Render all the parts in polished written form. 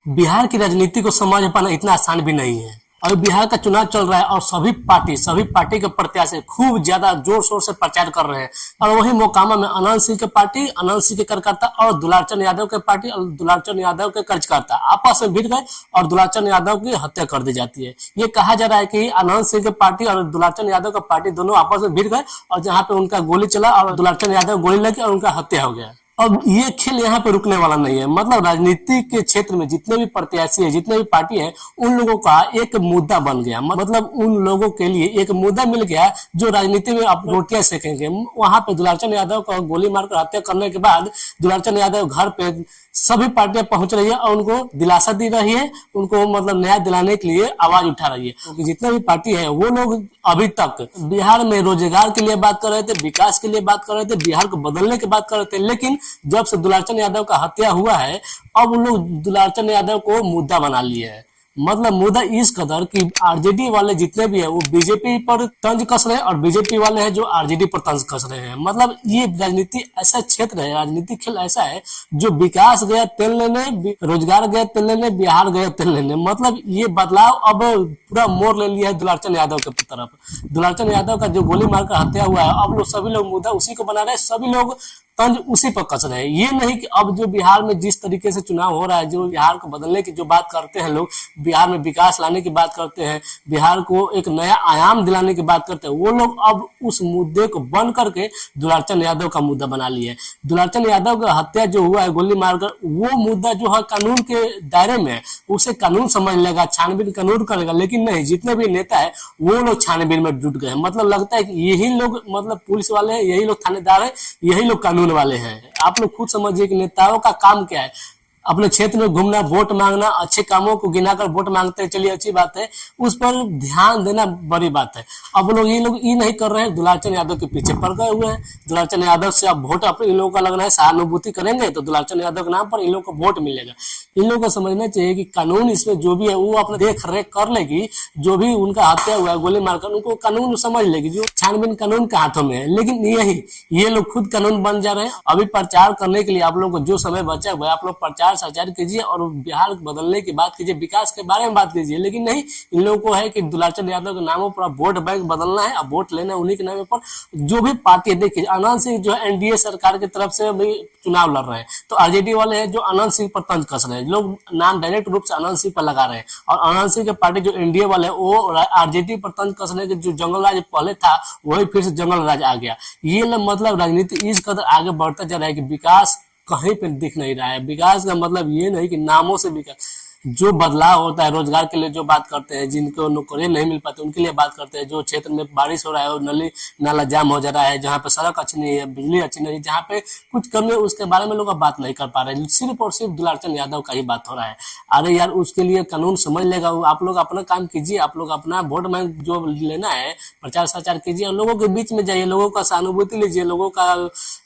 बिहार की राजनीति को समझ पाना इतना आसान भी नहीं है। अभी बिहार का चुनाव चल रहा है और सभी पार्टी के प्रत्याशी खूब ज्यादा जोर शोर से प्रचार कर रहे हैं। और वही मोकामा में अनंत सिंह के पार्टी, अनंत सिंह के कार्यकर्ता और दुलारचंद यादव के पार्टी और दुलारचंद यादव के कार्यकर्ता आपस में भिड़ गए और दुलारचंद यादव की हत्या कर दी जाती है। ये कहा जा रहा है कि अनंत सिंह के पार्टी और दुलारचंद यादव का पार्टी दोनों आपस में भिड़ गए और जहाँ पे उनका गोली चला और दुलारचंद यादव गोली लगी और उनका हत्या हो गया। अब ये खेल यहाँ पे रुकने वाला नहीं है। मतलब राजनीति के क्षेत्र में जितने भी प्रत्याशी है, जितने भी पार्टी है, उन लोगों का एक मुद्दा बन गया। मतलब उन लोगों के लिए एक मुद्दा मिल गया जो राजनीति में आप रोटियां सेकेंगे। वहां पे दुलारचंद यादव को गोली मारकर हत्या करने के बाद दुलारचंद यादव घर पे सभी पार्टियां पहुंच रही है और उनको दिलासा दी रही है, उनको मतलब न्याय दिलाने के लिए आवाज उठा रही है। क्योंकि जितने भी पार्टी है वो लोग अभी तक बिहार में रोजगार के लिए बात कर रहे थे, विकास के लिए बात कर रहे थे, बिहार को बदलने की बात कर रहे थे। लेकिन जब से दुलारचंद यादव का हत्या हुआ है, अब उन लोग दुलारचंद यादव को मुद्दा बना लिए है। मतलब मुद्दा इस कदर कि आरजेडी वाले जितने भी है वो बीजेपी पर तंज कस रहे हैं और बीजेपी वाले हैं जो आरजेडी पर तंज कस रहे हैं। मतलब ये राजनीति ऐसा क्षेत्र है, राजनीतिक खेल ऐसा है जो विकास गया तेल लेने, रोजगार गया तेल लेने, बिहार गया तेल लेने। मतलब ये बदलाव अब पूरा मोड़ ले लिया है दुलारचंद यादव की तरफ। दुलारचंद यादव का जो गोली मारकर हत्या हुआ है, अब लोग सभी लोग मुद्दा उसी को बना रहे हैं, सभी लोग तंज उसी पर कस रहे हैं। ये नहीं कि अब जो बिहार में जिस तरीके से चुनाव हो रहा है, जो बिहार को बदलने की जो बात करते हैं लोग, बिहार में विकास लाने की बात करते हैं, बिहार को एक नया आयाम दिलाने की बात करते हैं, वो लोग अब उस मुद्दे को बंद करके दुलारचंद यादव का मुद्दा बना लिए। दुलारचंद यादव का हत्या जो हुआ है गोली मारकर, वो मुद्दा जो है कानून के दायरे में है, उसे कानून समझ लेगा, छानबीन कानून करेगा। लेकिन नहीं, जितने भी नेता है वो लोग छानबीन में जुट गए। मतलब लगता है कि यही लोग मतलब पुलिस वाले हैं, यही लोग थानेदार है, यही लोग कानून वाले हैं। आप लोग खुद समझिए कि नेताओं का काम क्या है, अपने क्षेत्र में घूमना, वोट मांगना, अच्छे कामों को गिनाकर वोट मांगते हैं, चलिए अच्छी बात है, उस पर ध्यान देना बड़ी बात है। अब लोग ये नहीं कर रहे हैं, दुलारचंद यादव के पीछे पड़ गए हुए हैं। दुलारचंद यादव से अब वोट अपने इन लोगों का लगना है, सहानुभूति करेंगे तो दुलारचंद यादव के नाम पर इन लोगों को वोट मिलेगा। इन लोगों को समझना चाहिए कि कानून इसमें जो भी है वो अपने देख रेख कर लेगी। जो भी उनका हत्या हुआ है गोली मारकर, उनको कानून समझ लेगी, जो छानबीन कानून के हाथों में है। लेकिन ये लोग खुद कानून बन जा रहे हैं। अभी प्रचार करने के लिए आप लोगों को जो समय बचा हुआ है, आप लोग प्रचार कीजिए और बिहार बदलने की बात कीजिए, विकास के बारे में बात कीजिए। लेकिन नहीं, इन लोगों को है कि दुलारचंद यादव के नामों पर वोट बैंक बदलना है, अब वोट लेना है उन्हीं के नाम पर। जो भी पार्टी देखिए, अनंत सिंह जो है एनडीए सरकार की तरफ से अभी चुनाव लड़ रहे हैं, तो आरजेडी वाले हैं जो अनंत सिंह पर तंज कस रहे हैं। लोग नाम डायरेक्ट रूप से अनंत सिंह पर लगा रहे हैं और अनंत सिंह के पार्टी जो एनडीए वाले हैं वो आरजेडी पर तंज कस रहे हैं। जो जंगल राज पहले था वही फिर से जंगल राज आ गया। ये मतलब राजनीति इस कदर आगे बढ़ता जा रहा है कि विकास कहीं पे दिख नहीं रहा है। विकास का मतलब ये नहीं कि नामों से विकास, जो बदलाव होता है, रोजगार के लिए जो बात करते हैं, जिनको नौकरी नहीं मिल पाती उनके लिए बात करते हैं, जो क्षेत्र में बारिश हो रहा है और नली नाला जाम हो जा रहा है, जहाँ पे सड़क अच्छी नहीं है, बिजली अच्छी नहीं है, जहाँ पे कुछ कमी है, उसके बारे में लोग बात नहीं कर पा रहे। सिर्फ और सिर्फ दुलारचंद यादव का ही बात हो रहा है। अरे यार, उसके लिए कानून समझ लेगा। आप लोग अपना काम कीजिए, आप लोग अपना वोट बैंक जो लेना है प्रचार प्रचार कीजिए और लोगों के बीच में जाइए, लोगों का सहानुभूति लीजिए, लोगों का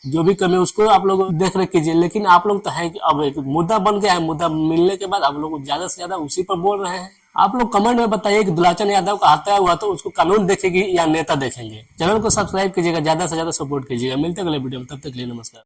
जो भी कमी है उसको आप लोग देख रेख कीजिए। लेकिन आप लोग तो है कि अब एक मुद्दा बन गया है, मुद्दा मिलने के बाद आप लोग ज्यादा से ज्यादा उसी पर बोल रहे हैं। आप लोग कमेंट में बताइए कि दुलारचंद यादव का हत्या हुआ तो उसको कानून देखेगी या नेता देखेंगे। चैनल को सब्सक्राइब कीजिएगा, ज्यादा से ज्यादा सपोर्ट कीजिएगा। मिलते हैं अगले वीडियो में, तब तक के लिए नमस्कार।